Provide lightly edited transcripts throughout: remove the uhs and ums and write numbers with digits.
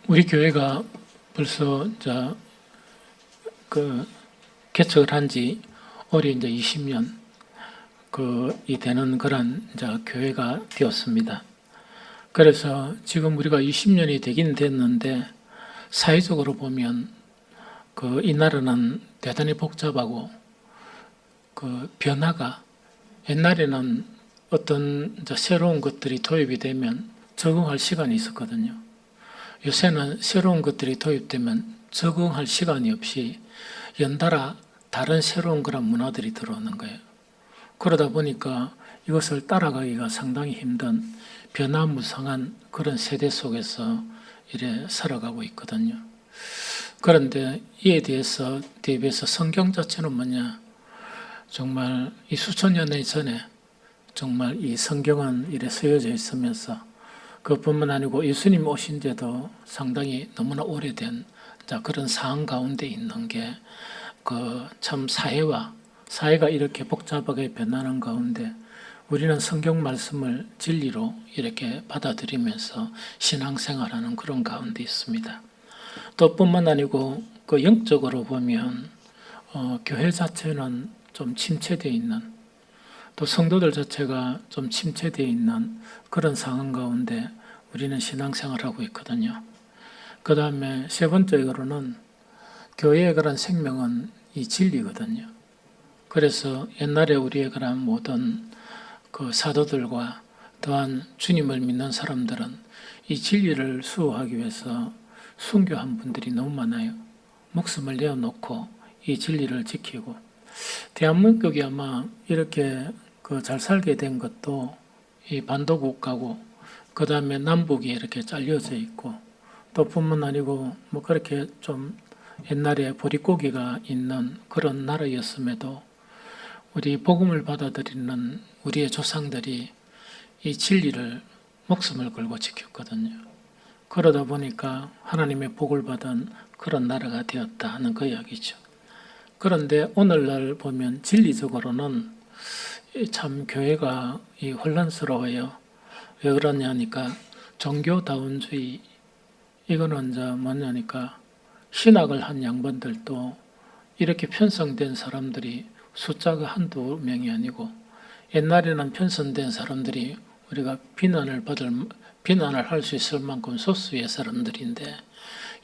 우리 교회가 벌써 개척을 한 지 올해 20년 이 되는 그런 교회가 되었습니다. 그래서 지금 우리가 20년이 되긴 됐는데 사회적으로 보면 이 나라는 대단히 복잡하고 변화가 옛날에는 어떤 새로운 것들이 도입이 되면 적응할 시간이 있었거든요. 요새는 새로운 것들이 도입되면 적응할 시간이 없이 연달아 다른 새로운 그런 문화들이 들어오는 거예요. 그러다 보니까 이것을 따라가기가 상당히 힘든 변화무쌍한 그런 세대 속에서 이래 살아가고 있거든요. 그런데 이에 대비해서 성경 자체는 뭐냐? 정말 이 수천 년 전에 정말 이 성경은 이래 쓰여져 있으면서 그뿐만 아니고 예수님 오신 지도 상당히 너무나 오래된 그런 상황 가운데 있는 게 참 사회가 이렇게 복잡하게 변하는 가운데 우리는 성경 말씀을 진리로 이렇게 받아들이면서 신앙생활하는 그런 가운데 있습니다. 또 뿐만 아니고 영적으로 보면 교회 자체는 좀 침체되어 있는, 또 성도들 자체가 좀 침체되어 있는 그런 상황 가운데 우리는 신앙생활하고 있거든요. 그 다음에 세 번째로는 교회의 그런 생명은 이 진리거든요. 그래서 옛날에 우리의 그런 모든 사도들과 또한 주님을 믿는 사람들은 이 진리를 수호하기 위해서 순교한 분들이 너무 많아요. 목숨을 내어놓고 이 진리를 지키고, 대한민국이 아마 이렇게 잘 살게 된 것도 이 반도국가고 그 다음에 남북이 이렇게 잘려져 있고, 또 뿐만 아니고 그렇게 좀 옛날에 보릿고기가 있는 그런 나라였음에도 우리 복음을 받아들이는 우리의 조상들이 이 진리를 목숨을 걸고 지켰거든요. 그러다 보니까 하나님의 복을 받은 그런 나라가 되었다 하는 그 이야기죠. 그런데 오늘날 보면 진리적으로는 참 교회가 혼란스러워요. 왜 그러냐니까 종교다운주의, 이거는 뭐냐니까 신학을 한 양반들도 이렇게 편성된 사람들이 숫자가 한두 명이 아니고, 옛날에는 편성된 사람들이 우리가 비난을 할 수 있을 만큼 소수의 사람들인데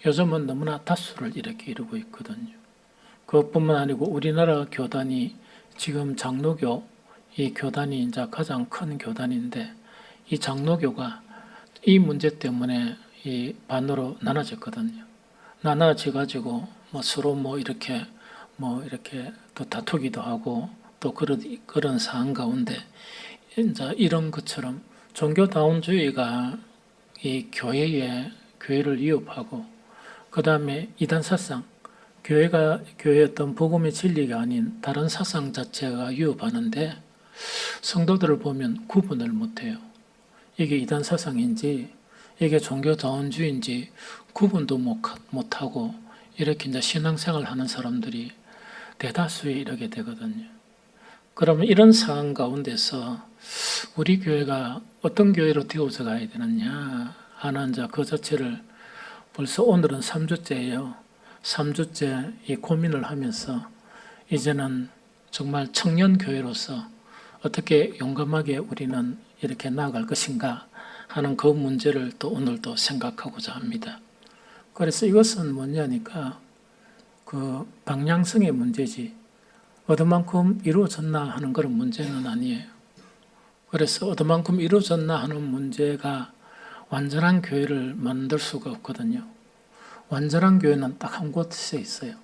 요즘은 너무나 다수를 이렇게 이루고 있거든요. 그것뿐만 아니고 우리나라 교단이 지금 장로교, 이 교단이 이제 가장 큰 교단인데 이 장로교가 이 문제 때문에 이 반으로 나눠졌거든요. 나눠져가지고 서로 이렇게 또 다투기도 하고 또 그런 상황 가운데 이제 이런 것처럼 종교다운주의가 이 교회를 위협하고, 그 다음에 이단 사상, 교회의 어떤 복음의 진리가 아닌 다른 사상 자체가 위협하는데 성도들을 보면 구분을 못해요. 이게 이단 사상인지 이게 종교다운주의인지 구분도 못하고 이렇게 이제 신앙생활 하는 사람들이 대다수에 이르게 되거든요. 그러면 이런 상황 가운데서 우리 교회가 어떤 교회로 되어져 가야 되느냐 하는 그 자체를 벌써 오늘은 3주째예요. 3주째 이 고민을 하면서 이제는 정말 청년 교회로서 어떻게 용감하게 우리는 이렇게 나아갈 것인가 하는 그 문제를 또 오늘도 생각하고자 합니다. 그래서 이것은 뭐냐니까 방향성의 문제지 어디만큼 이루어졌나 하는 그런 문제는 아니에요. 그래서 어디만큼 이루어졌나 하는 문제가 완전한 교회를 만들 수가 없거든요. 완전한 교회는 딱 한 곳에 있어요.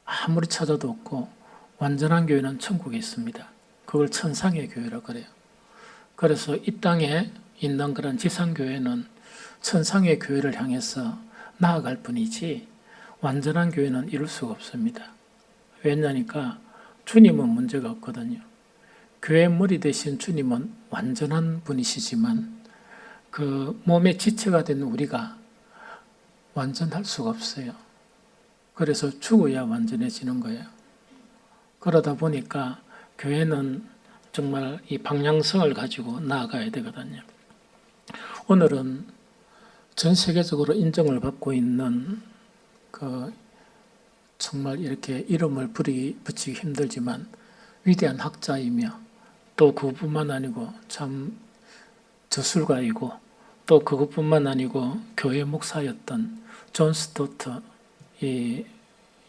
아무리 찾아도 없고 완전한 교회는 천국에 있습니다. 그걸 천상의 교회라고 그래요. 그래서 이 땅에 있는 그런 지상교회는 천상의 교회를 향해서 나아갈 뿐이지 완전한 교회는 이룰 수가 없습니다. 왜냐니까 주님은 문제가 없거든요. 교회의 머리 대신 주님은 완전한 분이시지만 몸의 지체가 된 우리가 완전할 수가 없어요. 그래서 죽어야 완전해지는 거예요. 그러다 보니까 교회는 정말 이 방향성을 가지고 나아가야 되거든요. 오늘은 전 세계적으로 인정을 받고 있는 그 정말 이렇게 이름을 붙이기 힘들지만 위대한 학자이며 또 그뿐만 아니고 참 저술가이고 또 그것뿐만 아니고 교회 목사였던 존 스토트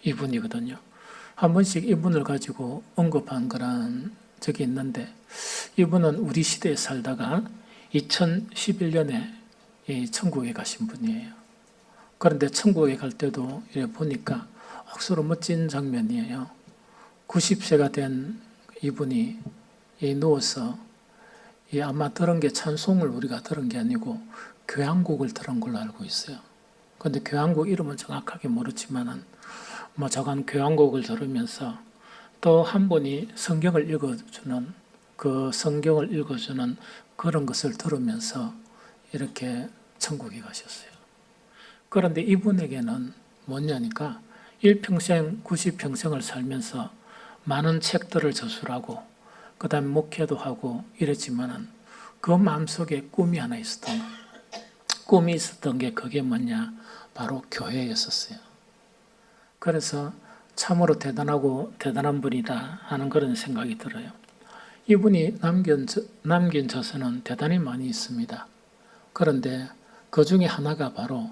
이분이거든요. 한 번씩 이분을 가지고 언급한 그런 적이 있는데 이분은 우리 시대에 살다가 2011년에 천국에 가신 분이에요. 그런데 천국에 갈 때도 이렇게 보니까 억수로 멋진 장면이에요. 90세가 된 이분이 누워서 아마 들은 게 찬송을 우리가 들은 게 아니고 교향곡을 들은 걸로 알고 있어요. 그런데 교향곡 이름은 정확하게 모르지만은 뭐 저간 교향곡을 들으면서 또 한 분이 성경을 읽어주는 그런 것을 들으면서 이렇게 천국에 가셨어요. 그런데 이분에게는 뭐냐니까 일평생 90평생을 살면서 많은 책들을 저술하고 그 다음에 목회도 하고 이랬지만은 그 마음속에 꿈이 하나 있었던 거예요. 꿈이 있었던 게 그게 뭐냐? 바로 교회였었어요. 그래서 참으로 대단한 분이다 하는 그런 생각이 들어요. 이분이 남긴 저서는 대단히 많이 있습니다. 그런데 그 중에 하나가 바로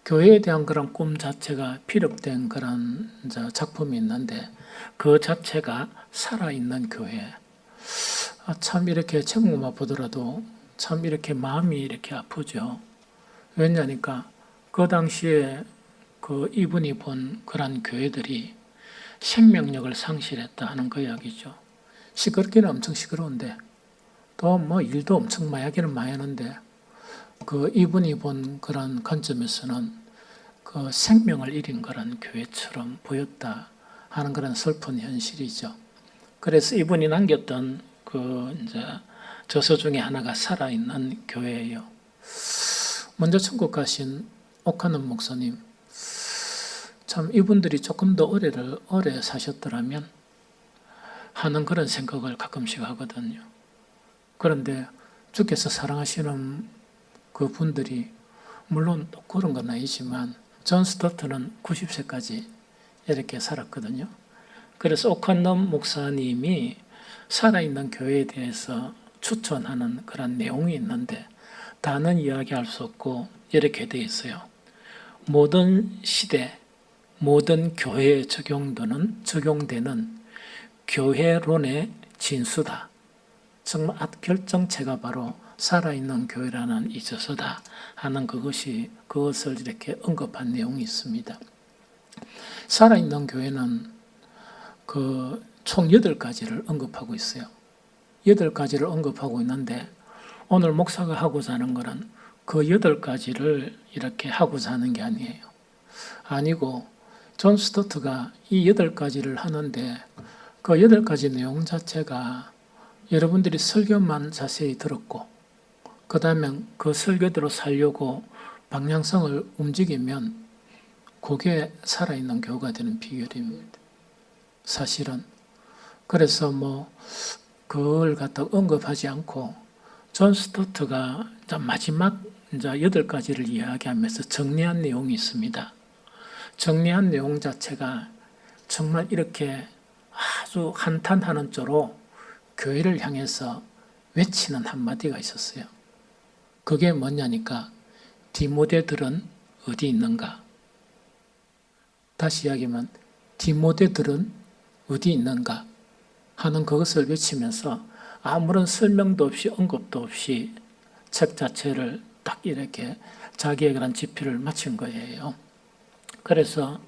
교회에 대한 그런 꿈 자체가 피력된 그런 작품이 있는데 그 자체가 살아있는 교회. 참 이렇게 제목만 보더라도 참 이렇게 마음이 이렇게 아프죠. 왜냐니까 그 당시에 그 이분이 본 그런 교회들이 생명력을 상실했다 하는 그 이야기죠. 시끄럽기는 엄청 시끄러운데 또 뭐 일도 엄청 마야기는 많이 하는데 그 이분이 본 그런 관점에서는 그 생명을 잃은 그런 교회처럼 보였다 하는 그런 슬픈 현실이죠. 그래서 이분이 남겼던 그 이제 저서 중에 하나가 살아있는 교회예요. 먼저 천국 가신 오카는 목사님, 참 이분들이 조금 더 오래 사셨더라면 하는 그런 생각을 가끔씩 하거든요. 그런데 주께서 사랑하시는 그 분들이 물론 그런 건 아니지만 존 스토트는 90세까지 이렇게 살았거든요. 그래서 오칸넘 목사님이 살아있는 교회에 대해서 추천하는 그런 내용이 있는데 다는 이야기할 수 없고 이렇게 되어 있어요. 모든 시대, 모든 교회에 적용되는 교회론의 진수다. 정말 결정체가 바로 살아있는 교회라는 이 저서다 하는 그것을 이렇게 언급한 내용이 있습니다. 살아있는 교회는 총 8가지를 언급하고 있어요. 8가지를 언급하고 있는데 오늘 목사가 하고자 하는 것은 그 8가지를 이렇게 하고자 하는 게 아니에요. 아니고 존 스토트가 이 8가지를 하는데 그 8가지 내용 자체가 여러분들이 설교만 자세히 들었고 그 다음에 그 설교대로 살려고 방향성을 움직이면 그게 살아있는 교회가 되는 비결입니다. 사실은. 그래서 그걸 갖다 언급하지 않고 존 스토트가 마지막 8가지를 이야기하면서 정리한 내용이 있습니다. 정리한 내용 자체가 정말 이렇게 아주 한탄하는 조로 교회를 향해서 외치는 한마디가 있었어요. 그게 뭐냐니까 디모데들은 어디 있는가? 다시 이야기하면 디모데들은 어디 있는가? 하는 그것을 외치면서 아무런 설명도 없이 언급도 없이 책 자체를 딱 이렇게 자기의 그런 집필을 마친 거예요. 그래서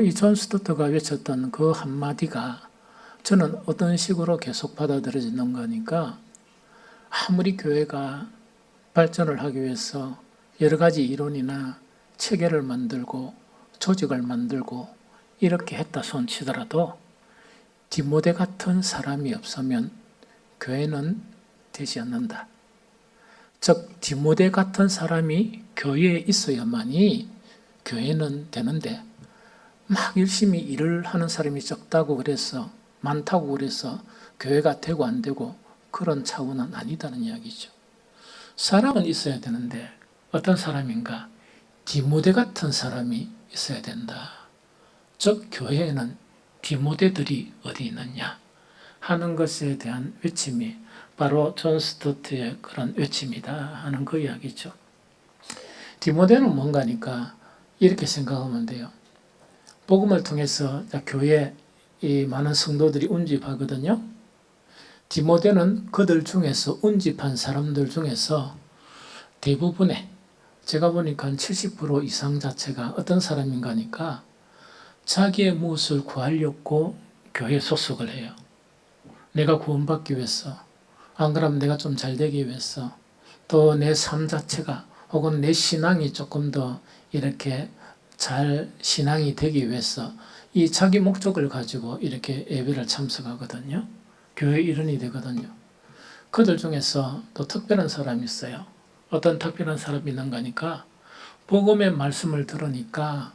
이 존 스토트가 외쳤던 그 한마디가 저는 어떤 식으로 계속 받아들여지는 거니까 아무리 교회가 발전을 하기 위해서 여러 가지 이론이나 체계를 만들고 조직을 만들고 이렇게 했다 손치더라도 디모데 같은 사람이 없으면 교회는 되지 않는다. 즉 디모데 같은 사람이 교회에 있어야만이 교회는 되는데 막 열심히 일을 하는 사람이 적다고 그래서 많다고 그래서 교회가 되고 안 되고 그런 차원은 아니다는 이야기죠. 사람은 있어야 되는데 어떤 사람인가? 디모데 같은 사람이 있어야 된다. 즉 교회에는 디모데들이 어디 있느냐 하는 것에 대한 외침이 바로 존 스토트의 그런 외침이다 하는 그 이야기죠. 디모데는 뭔가니까 이렇게 생각하면 돼요. 복음을 통해서 교회에 이 많은 성도들이 운집하거든요. 디모데는 그들 중에서 운집한 사람들 중에서 대부분의 제가 보니까 한 70% 이상 자체가 어떤 사람인가 하니까 자기의 무엇을 구하려고 교회에 소속을 해요. 내가 구원받기 위해서, 안 그러면 내가 좀 잘 되기 위해서, 또 내 삶 자체가 혹은 내 신앙이 조금 더 이렇게 잘 신앙이 되기 위해서 이 자기 목적을 가지고 이렇게 예배를 참석하거든요. 교회 일원이 되거든요. 그들 중에서 또 특별한 사람이 있어요. 어떤 특별한 사람이 있는가 하니까 복음의 말씀을 들으니까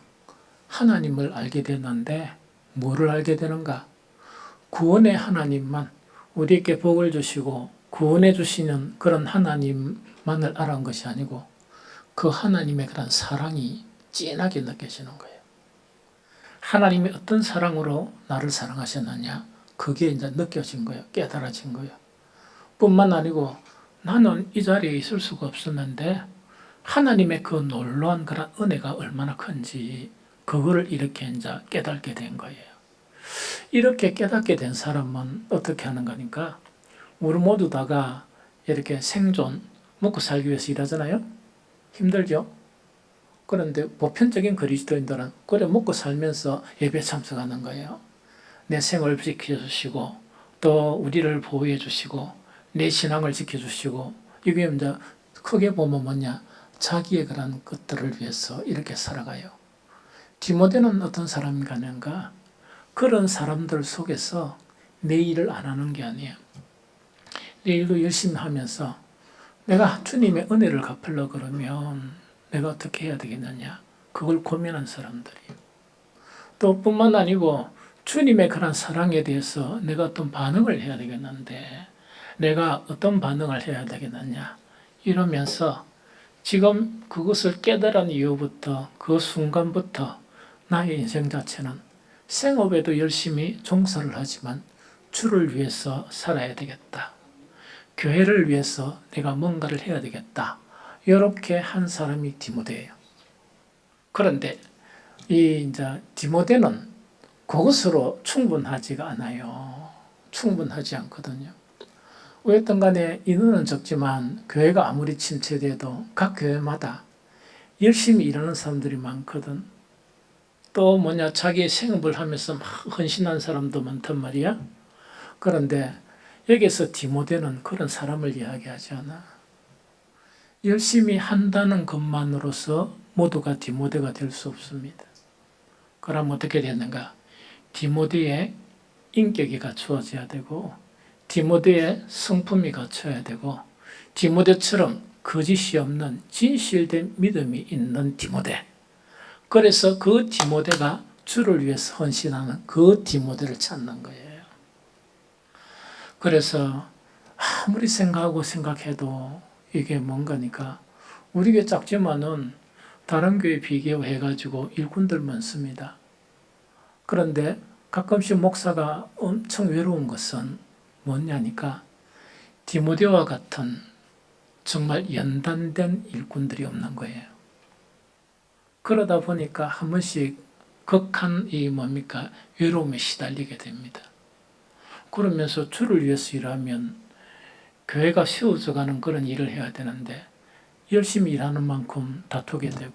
하나님을 알게 되는데 뭐를 알게 되는가? 구원의 하나님만 우리에게 복을 주시고 구원해 주시는 그런 하나님만을 알아온 것이 아니고 그 하나님의 그런 사랑이 진하게 느껴지는 거예요. 하나님이 어떤 사랑으로 나를 사랑하셨느냐? 그게 이제 느껴진 거예요. 깨달아진 거예요. 뿐만 아니고 나는 이 자리에 있을 수가 없었는데 하나님의 그 놀라운 그런 은혜가 얼마나 큰지 그거를 이렇게 이제 깨닫게 된 거예요. 이렇게 깨닫게 된 사람은 어떻게 하는 거니까 우리 모두 다가 이렇게 생존, 먹고 살기 위해서 일하잖아요. 힘들죠? 그런데 보편적인 그리스도인들은 그래 먹고 살면서 예배 참석하는 거예요. 내 생을 지켜주시고 또 우리를 보호해 주시고 내 신앙을 지켜주시고 이게 이제 크게 보면 뭐냐 자기의 그런 것들을 위해서 이렇게 살아가요. 디모데는 어떤 사람인가 하는가 그런 사람들 속에서 내 일을 안 하는 게 아니에요. 내 일도 열심히 하면서 내가 주님의 은혜를 갚으려고 그러면 내가 어떻게 해야 되겠느냐 그걸 고민한 사람들이에요. 또 뿐만 아니고 주님의 그런 사랑에 대해서 내가 어떤 반응을 해야 되겠는데 내가 어떤 반응을 해야 되겠느냐 이러면서 지금 그것을 깨달은 이후부터 그 순간부터 나의 인생 자체는 생업에도 열심히 종사를 하지만 주를 위해서 살아야 되겠다. 교회를 위해서 내가 뭔가를 해야 되겠다. 이렇게 한 사람이 디모데예요. 그런데 이 이제 디모데는 그것으로 충분하지가 않아요. 충분하지 않거든요. 어쨌든 간에 인원은 적지만 교회가 아무리 침체돼도 각 교회마다 열심히 일하는 사람들이 많거든. 또 뭐냐 자기의 생업을 하면서 막 헌신한 사람도 많단 말이야. 그런데 여기서 디모데는 그런 사람을 이야기하지 않아. 열심히 한다는 것만으로서 모두가 디모데가 될 수 없습니다. 그럼 어떻게 되는가? 디모데의 인격이 갖추어져야 되고 디모데의 성품이 갖춰야 되고 디모데처럼 거짓이 없는 진실된 믿음이 있는 디모데. 그래서 그 디모데가 주를 위해서 헌신하는 그 디모데를 찾는 거예요. 그래서 아무리 생각하고 생각해도 이게 뭔가니까 우리 교회 작지만은 다른 교회 비교해가지고 일꾼들 많습니다. 그런데 가끔씩 목사가 엄청 외로운 것은 뭐냐니까 디모데와 같은 정말 연단된 일꾼들이 없는 거예요. 그러다 보니까 한 번씩 극한 이 뭡니까 외로움에 시달리게 됩니다. 그러면서 주를 위해서 일하면 교회가 세워져 가는 그런 일을 해야 되는데 열심히 일하는 만큼 다투게 되고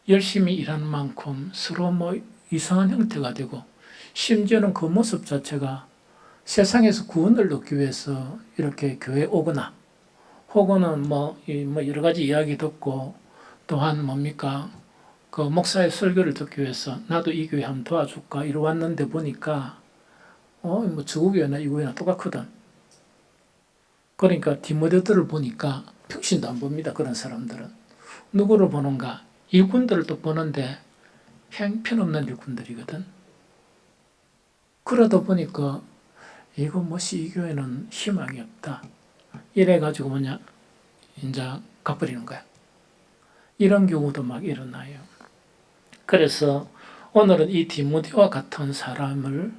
열심히 일하는 만큼 서로 뭐 이상한 형태가 되고 심지어는 그 모습 자체가 세상에서 구원을 얻기 위해서 이렇게 교회에 오거나 혹은 뭐 여러 가지 이야기 듣고 또한 뭡니까 그 목사의 설교를 듣기 위해서 나도 이 교회 한번 도와줄까 이러 왔는데 보니까 뭐 저국 교회나 이 교회나 똑같거든. 그러니까 디모데들을 보니까 평신도 안 봅니다. 그런 사람들은. 누구를 보는가? 일꾼들을 또 보는데 형편없는 일꾼들이거든. 그러다 보니까 이거 뭐시 이 교회는 희망이 없다. 이래가지고 뭐냐 이제 가버리는 거야. 이런 경우도 막 일어나요. 그래서 오늘은 이 디모데와 같은 사람을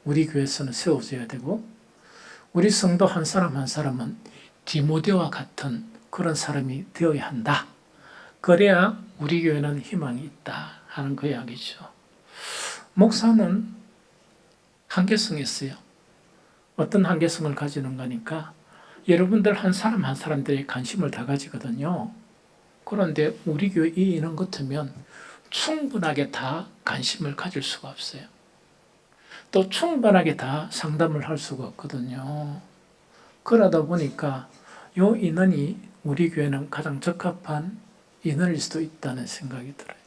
우리 교회에서는 세워줘야 되고, 우리 성도 한 사람 한 사람은 디모데와 같은 그런 사람이 되어야 한다. 그래야 우리 교회는 희망이 있다 하는 그 이야기죠. 목사는 한계성이 있어요. 어떤 한계성을 가지는 거니까 여러분들 한 사람 한 사람들이 관심을 다 가지거든요. 그런데 우리 교회 이 인원 같으면 충분하게 다 관심을 가질 수가 없어요. 또 충분하게 다 상담을 할 수가 없거든요. 그러다 보니까 이 인원이 우리 교회는 가장 적합한 인원일 수도 있다는 생각이 들어요.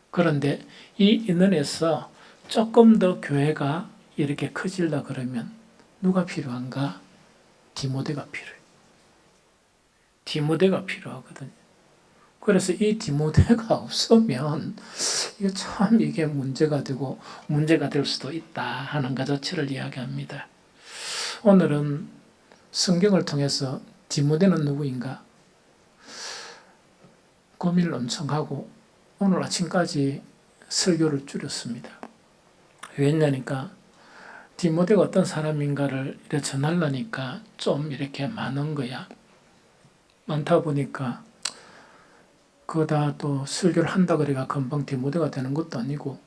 그런데 이 인원에서 조금 더 교회가 이렇게 커질라 그러면 누가 필요한가? 디모데가 필요해요. 디모데가 필요하거든요. 그래서 이 디모데가 없으면 이게 문제가 되고 문제가 될 수도 있다 하는 것 자체를 이야기합니다. 오늘은 성경을 통해서 디모데는 누구인가 고민을 엄청 하고 오늘 아침까지 설교를 줄였습니다. 왜냐니까 디모데가 어떤 사람인가를 이렇게 전하려니까 좀 이렇게 많은 거야. 많다 보니까 그거 또 설교를 한다 그래가 금방 디모데가 되는 것도 아니고,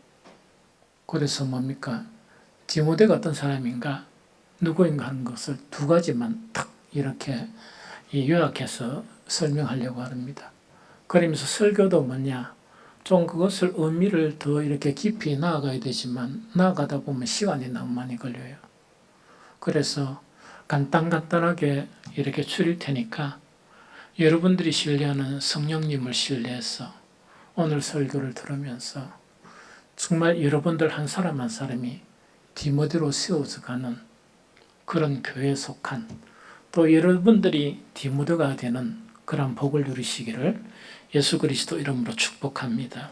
그래서 뭡니까? 디모데가 어떤 사람인가, 누구인가 하는 것을 두 가지만 탁 이렇게 요약해서 설명하려고 합니다. 그러면서 설교도 뭐냐, 좀 그것을 의미를 더 이렇게 깊이 나아가야 되지만 나아가다 보면 시간이 너무 많이 걸려요. 그래서 간단하게 이렇게 줄일 테니까 여러분들이 신뢰하는 성령님을 신뢰해서 오늘 설교를 들으면서 정말 여러분들 한 사람 한 사람이 디모데로 세워져 가는 그런 교회에 속한, 또 여러분들이 디모데가 되는 그런 복을 누리시기를 예수 그리스도 이름으로 축복합니다.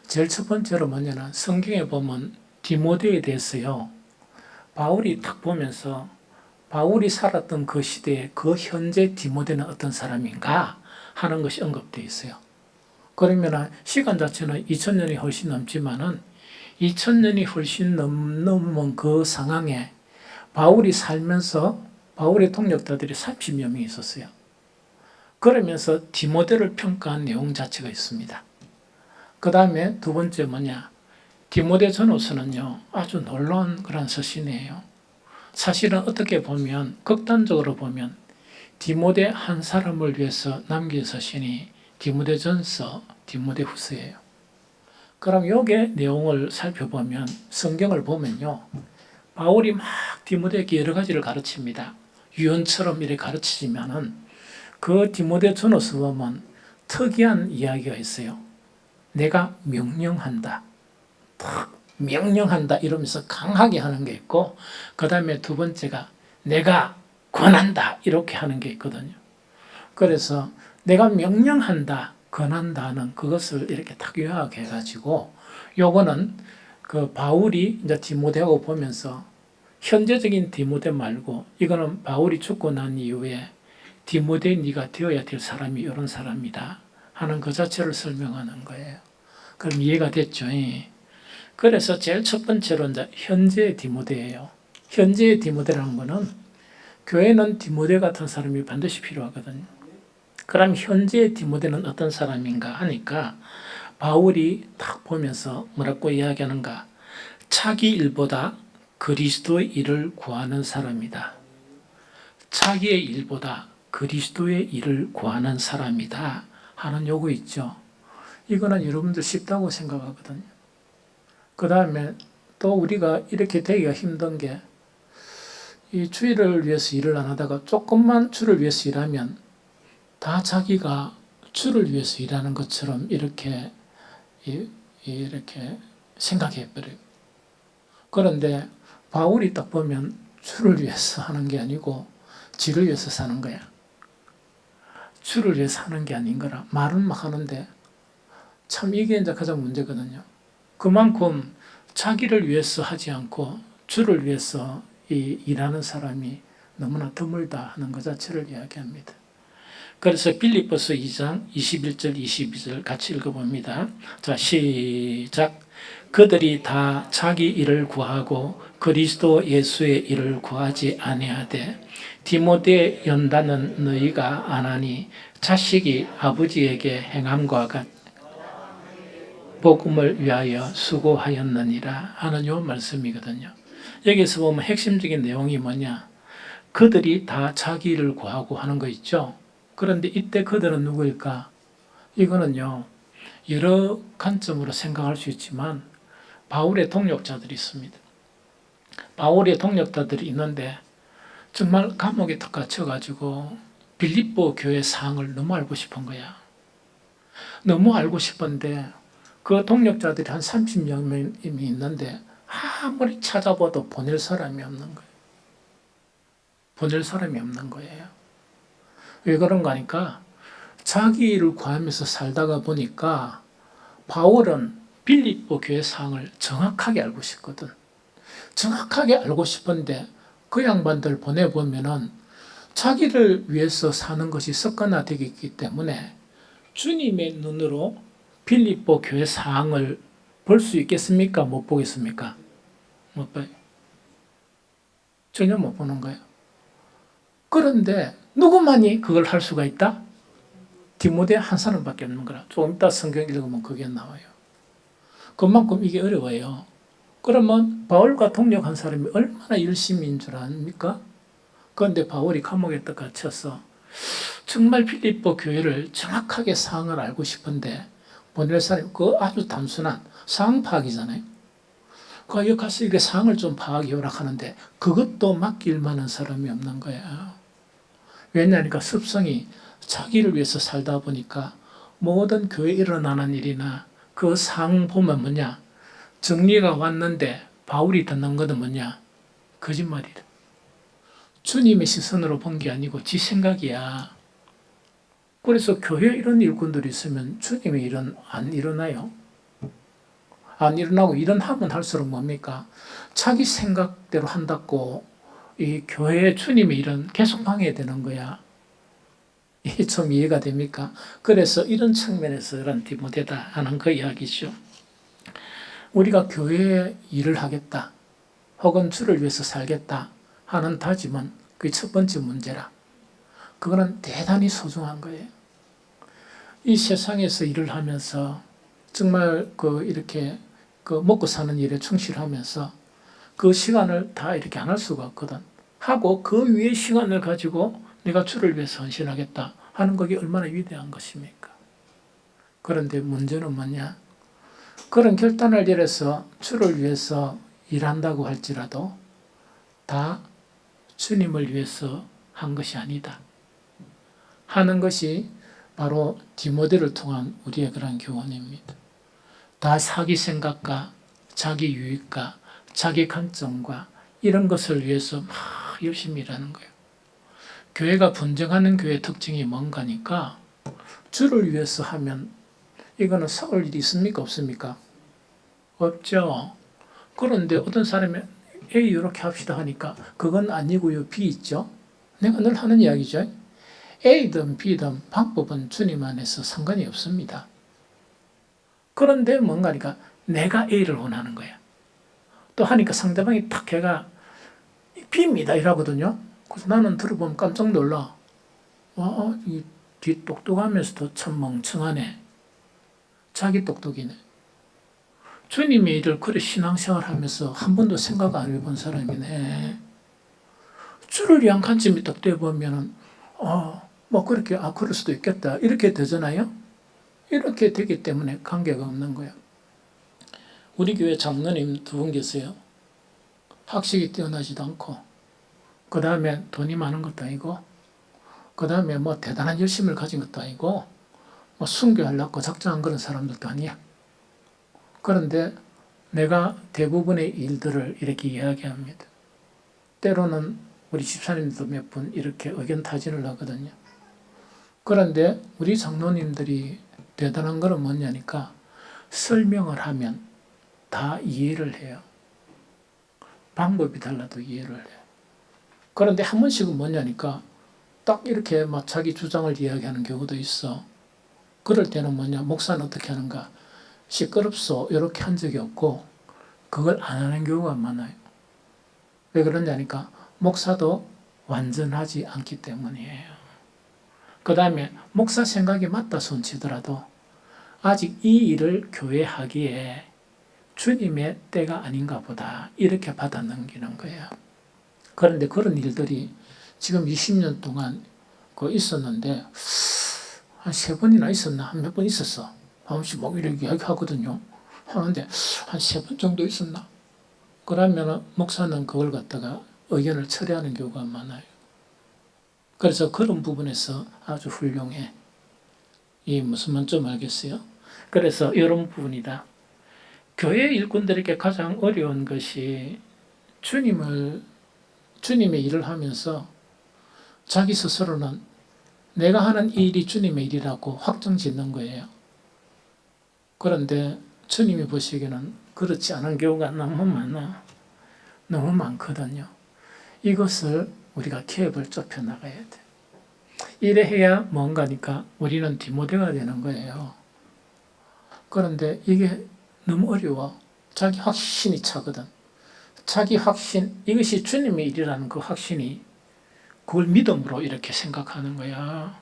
제일 첫 번째로 뭐냐면 성경에 보면 디모데에 대해서요, 바울이 딱 보면서 바울이 살았던 그 시대에 그 현재 디모데는 어떤 사람인가 하는 것이 언급되어 있어요. 그러면 시간 자체는 2000년이 훨씬 넘지만은 2000년이 훨씬 넘은 그 상황에 바울이 살면서 바울의 동력자들이 30여 명이 있었어요. 그러면서 디모데를 평가한 내용 자체가 있습니다. 그 다음에 두 번째 뭐냐, 디모데 전후서는요 아주 놀라운 그런 서신이에요. 사실은 어떻게 보면 극단적으로 보면 디모데 한 사람을 위해서 남긴 서신이 디모데전서, 디모데후서예요. 그럼 여기에 내용을 살펴보면 성경을 보면요, 바울이 막 디모데에게 여러 가지를 가르칩니다. 유언처럼 이렇게 가르치지만은 그 디모데전서 보면 특이한 이야기가 있어요. 내가 명령한다. 명령한다 이러면서 강하게 하는 게 있고, 그 다음에 두 번째가 내가 권한다 이렇게 하는 게 있거든요. 그래서 내가 명령한다, 권한다는 그것을 이렇게 딱 요약해가지고 요거는 그 바울이 이제 디모데하고 보면서 현재적인 디모데 말고 이거는 바울이 죽고 난 이후에 디모데 네가 되어야 될 사람이 이런 사람이다 하는 그 자체를 설명하는 거예요. 그럼 이해가 됐죠? 그래서 제일 첫 번째로 이제 현재의 디모데예요. 현재의 디모데라는 거는 교회는 디모데 같은 사람이 반드시 필요하거든요. 그럼 현재의 디모데는 어떤 사람인가 하니까 바울이 딱 보면서 뭐라고 이야기하는가? 자기 일보다 그리스도의 일을 구하는 사람이다. 자기의 일보다 그리스도의 일을 구하는 사람이다 하는 요구 있죠. 이거는 여러분들 쉽다고 생각하거든요. 그 다음에 또 우리가 이렇게 되기가 힘든 게, 이 주일을 위해서 일을 안 하다가 조금만 주를 위해서 일하면 다 자기가 주를 위해서 일하는 것처럼 이렇게 생각해 버려요. 그런데 바울이 딱 보면 주를 위해서 하는 게 아니고 지를 위해서 사는 거야. 주를 위해서 하는 게 아닌 거라. 말은 막 하는데 참 이게 이제 가장 문제거든요. 그만큼 자기를 위해서 하지 않고 주를 위해서 일하는 사람이 너무나 드물다 하는 것 자체를 이야기합니다. 그래서 빌립보서 2장 21절 22절 같이 읽어봅니다. 자, 시작. 그들이 다 자기 일을 구하고 그리스도 예수의 일을 구하지 아니하되 디모데 연단은 너희가 안 하니 자식이 아버지에게 행함과 같 복음을 위하여 수고하였느니라 하는 요 말씀이거든요. 여기서 보면 핵심적인 내용이 뭐냐? 그들이 다 자기 일을 구하고 하는 거 있죠. 그런데 이때 그들은 누구일까? 이거는요, 여러 관점으로 생각할 수 있지만 바울의 동력자들이 있습니다. 바울의 동력자들이 있는데 정말 감옥에 딱 갇혀가지고 빌립보 교회 상황을 너무 알고 싶은 거야. 너무 알고 싶은데 그 동력자들이 한 30여 명이 있는데 아무리 찾아봐도 보낼 사람이 없는 거예요. 보낼 사람이 없는 거예요. 왜 그런가 하니까 자기 일을 구하면서 살다가 보니까 바울은 빌립보 교회 상황을 정확하게 알고 싶거든. 정확하게 알고 싶은데 그 양반들 보내보면은 자기를 위해서 사는 것이 습관화되어 있기 때문에 주님의 눈으로 빌립보 교회 상황을 볼 수 있겠습니까? 못 보겠습니까? 못 봐요. 전혀 못 보는 거예요. 그런데 누구만이 그걸 할 수가 있다? 디모데 한 사람밖에 없는 거라. 조금 이따 성경 읽으면 그게 나와요. 그만큼 이게 어려워요. 그러면 바울과 동력한 사람이 얼마나 열심인 줄 아닙니까? 그런데 바울이 감옥에 딱 갇혀서 정말 필리포 교회를 정확하게 사항을 알고 싶은데 보낼 사람이 그 아주 단순한 상황 파악이잖아요. 거기 가서 이게 상황을 좀 파악해 오라 하는데 그것도 맡길 만한 사람이 없는 거야. 왜냐하니까 습성이 자기를 위해서 살다 보니까 모든 교회에 일어나는 일이나 그 상황 보면 뭐냐? 정리가 왔는데 바울이 듣는 것은 뭐냐? 거짓말이다. 주님의 시선으로 본 게 아니고 지 생각이야. 그래서 교회에 이런 일꾼들이 있으면 주님의 일은 안 일어나요. 안 일어나고 일은 하면 할수록 뭡니까? 자기 생각대로 한다고 이 교회의 주님의 일은 계속 방해되는 거야. 이게 좀 이해가 됩니까? 그래서 이런 측면에서 이런 디모데다 하는 그 이야기죠. 우리가 교회에 일을 하겠다 혹은 주를 위해서 살겠다 하는 다짐은 그게 첫 번째 문제라. 그거는 대단히 소중한 거예요. 이 세상에서 일을 하면서 정말 이렇게 먹고 사는 일에 충실하면서 그 시간을 다 이렇게 안 할 수가 없거든. 하고 그 위에 시간을 가지고 내가 주를 위해서 헌신하겠다 하는 것이 얼마나 위대한 것입니까? 그런데 문제는 뭐냐? 그런 결단을 내려서 주를 위해서 일한다고 할지라도 다 주님을 위해서 한 것이 아니다 하는 것이 바로 디모데를 통한 우리의 그런 교훈입니다. 다 자기 생각과 자기 유익과 자기 관점과 이런 것을 위해서 막 열심히 일하는 거예요. 교회가 분쟁하는 교회의 특징이 뭔가니까 주를 위해서 하면 이거는 싸울 일이 있습니까? 없습니까? 없죠. 그런데 어떤 사람이 A 이렇게 합시다 하니까 그건 아니고요. B 있죠. 내가 늘 하는 이야기죠. A든 B든 방법은 주님 안에서 상관이 없습니다. 그런데 뭔가 하니까 내가 A를 원하는 거야. 또 하니까 상대방이 탁 걔가 B입니다 이러거든요. 그래서 나는 들어보면 깜짝 놀라. 이 뒤 똑똑하면서도 참 멍청하네. 자기 똑똑이네. 주님의 일을 그래 신앙생활 하면서 한 번도 생각 안 해본 사람이네. 주를 위한 관점이 딱 돼보면은, 그렇게, 그럴 수도 있겠다. 이렇게 되잖아요? 이렇게 되기 때문에 관계가 없는 거예요. 우리 교회 장로님 두 분 계세요. 학식이 뛰어나지도 않고, 그 다음에 돈이 많은 것도 아니고, 그 다음에 대단한 열심을 가진 것도 아니고, 순교하려고 작정한 그런 사람들도 아니야. 그런데 내가 대부분의 일들을 이렇게 이야기합니다. 때로는 우리 집사님도 몇 분 이렇게 의견 타진을 하거든요. 그런데 우리 장로님들이 대단한 것은 뭐냐니까 설명을 하면 다 이해를 해요. 방법이 달라도 이해를 해요. 그런데 한 번씩은 뭐냐니까 딱 이렇게 막 자기 주장을 이야기하는 경우도 있어. 그럴 때는 뭐냐, 목사는 어떻게 하는가? 시끄럽소 이렇게 한 적이 없고 그걸 안 하는 경우가 많아요. 왜 그러냐니까 목사도 완전하지 않기 때문이에요. 그 다음에 목사 생각이 맞다 손치더라도 아직 이 일을 교회 하기에 주님의 때가 아닌가 보다 이렇게 받아 넘기는 거예요. 그런데 그런 일들이 지금 20년 동안 있었는데 한 3번이나 있었나? 한 몇 번 있었어. 한 번씩 막 이렇게 이야기하거든요. 하는데 한 3번 정도 있었나? 그러면 목사는 그걸 갖다가 의견을 철회하는 경우가 많아요. 그래서 그런 부분에서 아주 훌륭해. 이 무슨 말인지 알겠어요? 그래서 이런 부분이다. 교회 일꾼들에게 가장 어려운 것이 주님의 일을 하면서 자기 스스로는 내가 하는 일이 주님의 일이라고 확정 짓는 거예요. 그런데 주님이 보시기에는 그렇지 않은 경우가 너무 많아. 너무 많거든요. 이것을 우리가 캡을 좁혀 나가야 돼. 이래 해야 뭔가니까 우리는 디모데가 되는 거예요. 그런데 이게 너무 어려워. 자기 확신이 차거든. 자기 확신, 이것이 주님의 일이라는 그 확신이 그걸 믿음으로 이렇게 생각하는 거야.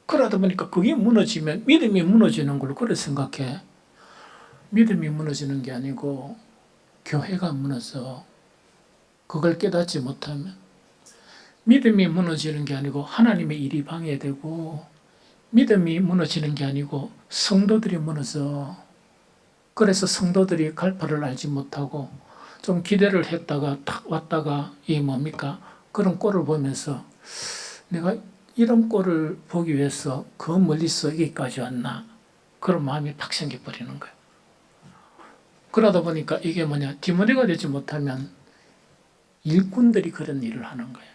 그러다 보니까 그게 무너지면 믿음이 무너지는 걸 그렇게 생각해. 믿음이 무너지는 게 아니고 교회가 무너져. 그걸 깨닫지 못하면 믿음이 무너지는 게 아니고 하나님의 일이 방해되고 믿음이 무너지는 게 아니고 성도들이 무너져. 그래서 성도들이 갈 바를 알지 못하고 좀 기대를 했다가 탁 왔다가 이 뭡니까? 그런 꼴을 보면서 내가 이런 꼴을 보기 위해서 그 멀리서 여기까지 왔나? 그런 마음이 팍 생겨버리는 거예요. 그러다 보니까 이게 뭐냐? 디모데가 되지 못하면 일꾼들이 그런 일을 하는 거예요.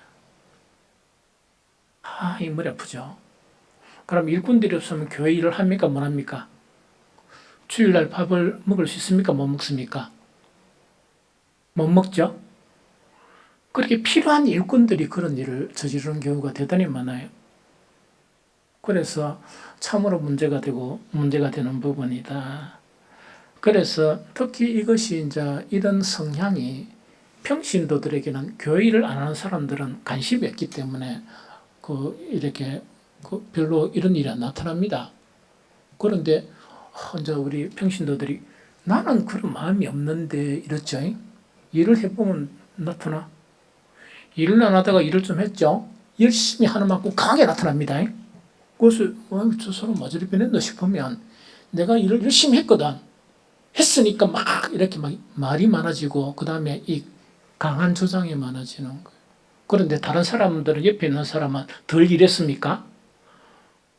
이 머리 아프죠? 그럼 일꾼들이 없으면 교회 일을 합니까? 못 합니까? 주일날 밥을 먹을 수 있습니까? 못 먹습니까? 못 먹죠? 그렇게 필요한 일꾼들이 그런 일을 저지르는 경우가 대단히 많아요. 그래서 참으로 문제가 되는 부분이다. 그래서 특히 이것이 이제 이런 성향이 평신도들에게는 교회 일을 안 하는 사람들은 관심이 없기 때문에 이렇게 별로 이런 일이 안 나타납니다. 그런데 이제 우리 평신도들이 나는 그런 마음이 없는데 이렇죠. 일을 해보면 나타나. 일을 안 하다가 일을 좀 했죠. 열심히 하는 만큼 강하게 나타납니다. 그래서 저 사람 마저리 변했나 싶으면 내가 일을 열심히 했거든. 했으니까 막 이렇게 막 말이 많아지고 그 다음에 이 강한 주장이 많아지는 거예요. 그런데 다른 사람들은 옆에 있는 사람은 덜 일했습니까?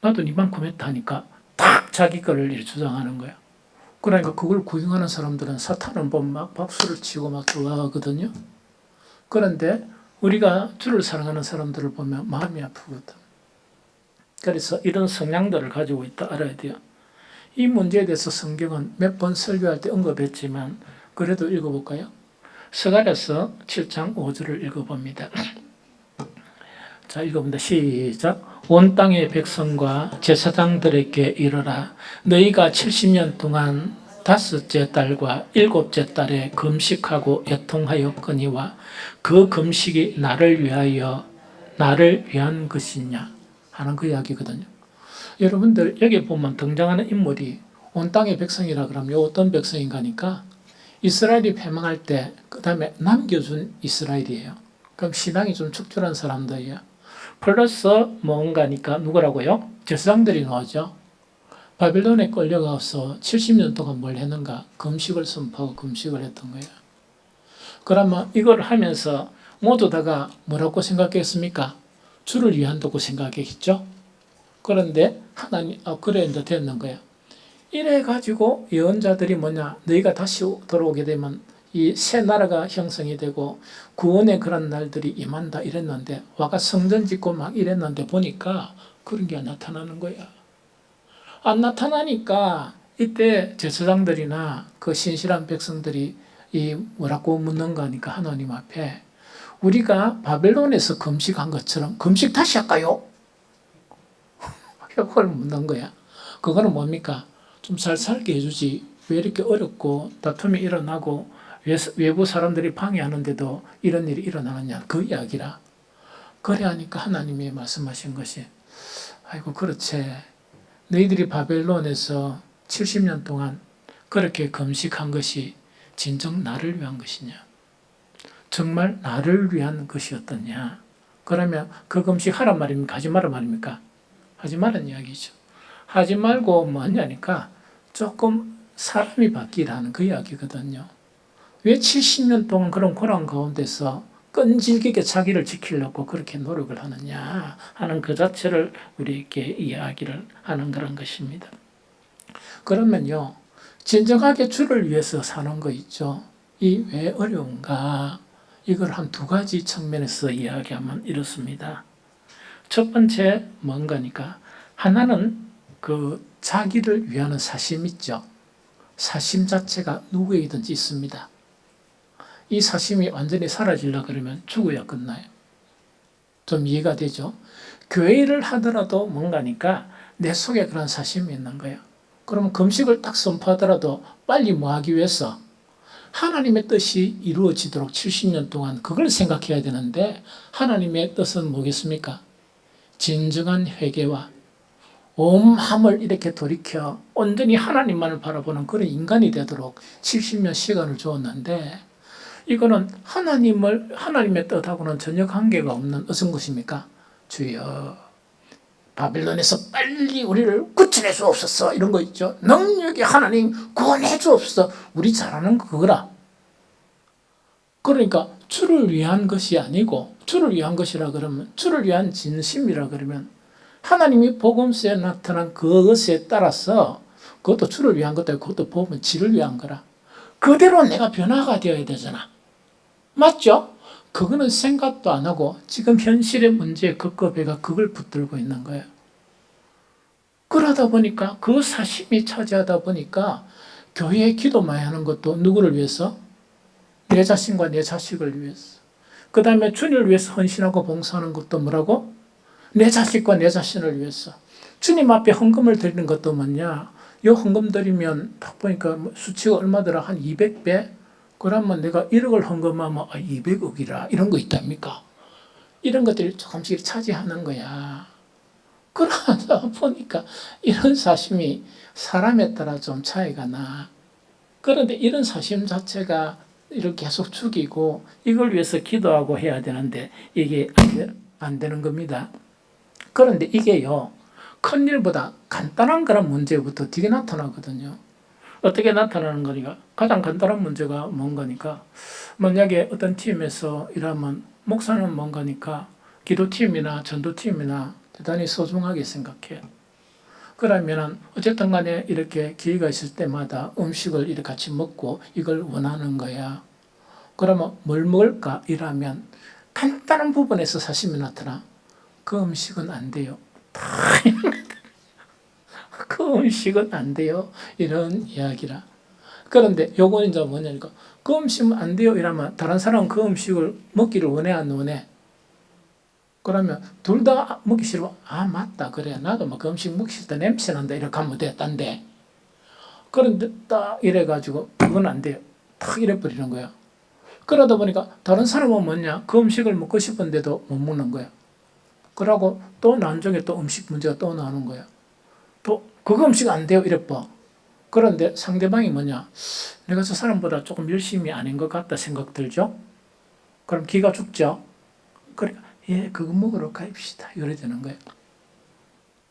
나도 이만큼 했다 하니까 딱 자기 거를 이렇게 주장하는 거야. 그러니까 그걸 구경하는 사람들은 사탄은 보면 막 박수를 치고 막 좋아하거든요. 그런데 우리가 주를 사랑하는 사람들을 보면 마음이 아프거든. 그래서 이런 성향들을 가지고 있다 알아야 돼요. 이 문제에 대해서 성경은 몇 번 설교할 때 언급했지만 그래도 읽어볼까요? 스가랴서 7장 5절을 읽어봅니다. 자, 읽어봅니다. 시작. 온 땅의 백성과 제사장들에게 이르라. 너희가 70년 동안 5째 달과 7째 달에 금식하고 애통하였거니와 그 금식이 나를 위한 것이냐 하는 그 이야기거든요. 여러분들 여기 보면 등장하는 인물이 온 땅의 백성이라 그러면 어떤 백성인가 하니까 이스라엘이 패망할 때 그 다음에 남겨준 이스라엘이에요. 그럼 신앙이 좀 축출한 사람들이에요. 플러스 뭔가니까 누구라고요? 제사장들이 나오죠. 바빌론에 끌려가서 70년 동안 뭘 했는가? 금식을 선포하고 금식을 했던 거예요. 그러면 이걸 하면서 모두 다가 뭐라고 생각했습니까? 주를 위한다고 생각했죠. 그런데 하나님, 그래 이제 됐는 거예요. 이래가지고 예언자들이 뭐냐? 너희가 다시 돌아오게 되면 이 새 나라가 형성이 되고 구원의 그런 날들이 임한다 이랬는데 와가 성전 짓고 막 이랬는데 보니까 그런 게 안 나타나는 거야. 안 나타나니까 이때 제사장들이나 그 신실한 백성들이 이 뭐라고 묻는가 하니까 하나님 앞에 우리가 바벨론에서 금식한 것처럼 금식 다시 할까요? 그걸 묻는 거야. 그거는 뭡니까? 좀 잘 살게 해주지. 왜 이렇게 어렵고 다툼이 일어나고 외부 사람들이 방해하는데도 이런 일이 일어나느냐. 그 이야기라. 그래 하니까 하나님이 말씀하신 것이 아이고 그렇지. 너희들이 바벨론에서 70년 동안 그렇게 금식한 것이 진정 나를 위한 것이냐. 정말 나를 위한 것이었더냐. 그러면 그 금식 하란 말입니까? 하지 마란 말입니까? 하지 말란 이야기죠. 하지 말고 뭐냐니까 조금 사람이 바뀌라는 그 이야기거든요. 왜 70년 동안 그런 고난 가운데서 끈질기게 자기를 지키려고 그렇게 노력을 하느냐 하는 그 자체를 우리에게 이야기를 하는 그런 것입니다. 그러면요, 진정하게 주를 위해서 사는 거 있죠. 이 왜 어려운가? 이걸 한 두 가지 측면에서 이야기하면 이렇습니다. 첫 번째 뭔가니까 하나는 그 자기를 위하는 사심 있죠. 사심 자체가 누구에게든지 있습니다. 이 사심이 완전히 사라지려 그러면 죽어야 끝나요. 좀 이해가 되죠? 교회를 하더라도 뭔가니까 내 속에 그런 사심이 있는 거예요. 그러면 금식을 딱 선포하더라도 빨리 뭐 하기 위해서 하나님의 뜻이 이루어지도록 70년 동안 그걸 생각해야 되는데 하나님의 뜻은 뭐겠습니까? 진정한 회개와 온 마음을 이렇게 돌이켜 온전히 하나님만을 바라보는 그런 인간이 되도록 70년 시간을 주었는데 이거는 하나님의 뜻하고는 전혀 관계가 없는 어떤 것입니까? 주여 바빌론에서 빨리 우리를 구출해 주옵소서 이런 거 있죠. 능력이 하나님 구원해 주옵소서. 우리 잘하는 거 그거라. 그러니까 주를 위한 것이 아니고 주를 위한 것이라 그러면 주를 위한 진심이라 그러면 하나님이 복음서에 나타난 그것에 따라서 그것도 주를 위한 것도 아니고 그것도 보면 지를 위한 거라. 그대로 내가 변화가 되어야 되잖아. 맞죠? 그거는 생각도 안 하고 지금 현실의 문제에 급급해가 그걸 붙들고 있는 거예요. 그러다 보니까 그 사심이 차지하다 보니까 교회에 기도 많이 하는 것도 누구를 위해서? 내 자신과 내 자식을 위해서. 그 다음에 주님을 위해서 헌신하고 봉사하는 것도 뭐라고? 내 자식과 내 자신을 위해서. 주님 앞에 헌금을 드리는 것도 뭐냐? 이 헌금 드리면 딱 보니까 수치가 얼마더라? 한 200배? 그러면 내가 1억을 헌금하면 200억이라 이런 거 있답니까? 이런 것들이 조금씩 차지하는 거야. 그러다 보니까 이런 사심이 사람에 따라 좀 차이가 나. 그런데 이런 사심 자체가 이렇게 계속 죽이고 이걸 위해서 기도하고 해야 되는데 이게 안 되는 겁니다. 그런데 이게요, 큰 일보다 간단한 그런 문제부터 되게 나타나거든요. 어떻게 나타나는 거니까 가장 간단한 문제가 뭔가니까 만약에 어떤 팀에서 일하면 목사는 뭔가니까 기도팀이나 전도팀이나 대단히 소중하게 생각해요. 그러면은 어쨌든 간에 이렇게 기회가 있을 때마다 음식을 이렇게 같이 먹고 이걸 원하는 거야. 그러면 뭘 먹을까? 이라면 간단한 부분에서 사심이 나타나. 그 음식은 안 돼요. 그 음식은 안 돼요. 이런 이야기라. 그런데 요건 이제 뭐냐니까 그 음식은 안 돼요. 이러면 다른 사람은 그 음식을 먹기를 원해 안 원해? 그러면 둘 다 먹기 싫으면 맞다 그래 나도 그 음식 먹기 싫다 냄새 난다 이렇게 하면 됐단데 그런데 딱 이래가지고 그건 안 돼요. 탁 이래버리는 거야. 그러다 보니까 다른 사람은 뭐냐 그 음식을 먹고 싶은데도 못 먹는 거야. 그러고 또 나중에 또 음식 문제가 또 나오는 거야. 또 그거 음식 안 돼요 이래 봐. 그런데 상대방이 뭐냐 내가 저 사람보다 조금 열심히 아닌 것 같다 생각 들죠. 그럼 기가 죽죠. 그러니까 그거 먹으러 가입시다 이래 되는 거예요.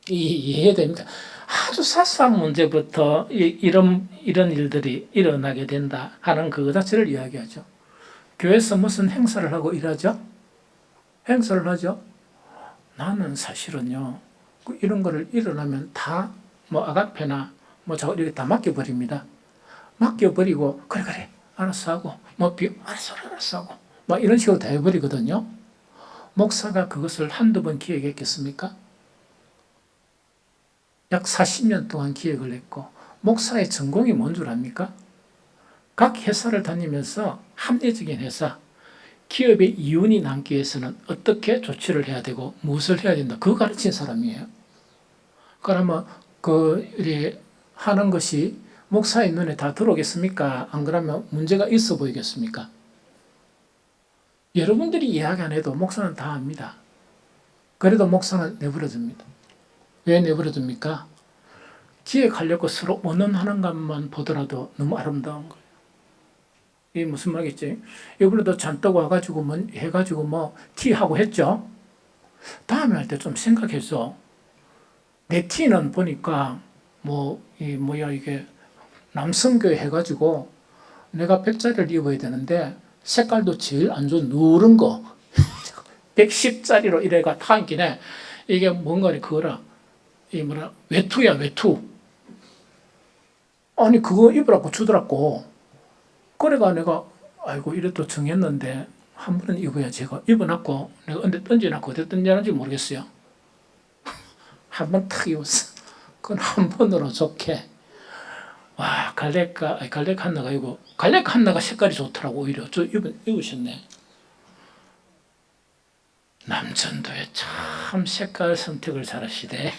이해됩니까? 아주 사소한 문제부터 이런 일들이 일어나게 된다 하는 그거 자체를 이야기하죠. 교회에서 무슨 행사를 하고 일하죠? 행사를 하죠. 나는 사실은요 이런 거를 일어나면 다 뭐 아가페나 뭐 저 이렇게 다 맡겨버립니다. 맡겨버리고 그래 알았어 하고 뭐 알았어 하고 막 이런 식으로 다 해버리거든요. 목사가 그것을 한두 번 기획했겠습니까? 약 40년 동안 기획을 했고 목사의 전공이 뭔 줄 압니까? 각 회사를 다니면서 합리적인 회사 기업의 이윤이 남기 위해서는 어떻게 조치를 해야 되고 무엇을 해야 된다. 그거 가르친 사람이에요. 그러면 이 하는 것이 목사의 눈에 다 들어오겠습니까? 안 그러면 문제가 있어 보이겠습니까? 여러분들이 이야기 안 해도 목사는 다 압니다. 그래도 목사는 내버려둡니다. 왜 내버려둡니까? 기획하려고 서로 원언하는 것만 보더라도 너무 아름다운 거예요. 이게 무슨 말이겠지? 이번에도 잔뜩 와가지고 해가지고 티하고 했죠? 다음에 할 때 좀 생각해서 내 티는 보니까 이게 남성교회 해가지고 내가 100짜리를 입어야 되는데 색깔도 제일 안 좋은 누런 거 110짜리로 이래가 타인기네. 이게 뭔가 그거라 외투야 외투. 아니 그거 입으라고 주더라고. 그래가 내가 아이고 이래 또 정했는데 한 번은 입어야 제가 입어놨고 내가 언제 던져놨고 어디 던져놨는지 모르겠어요. 한 번 탁 입었어. 그건 한 번으로 좋게. 와 갈색 한나가 이거 갈색 한나가 색깔이 좋더라고. 오히려 저 입으셨네. 남천도에 참 색깔 선택을 잘하시대.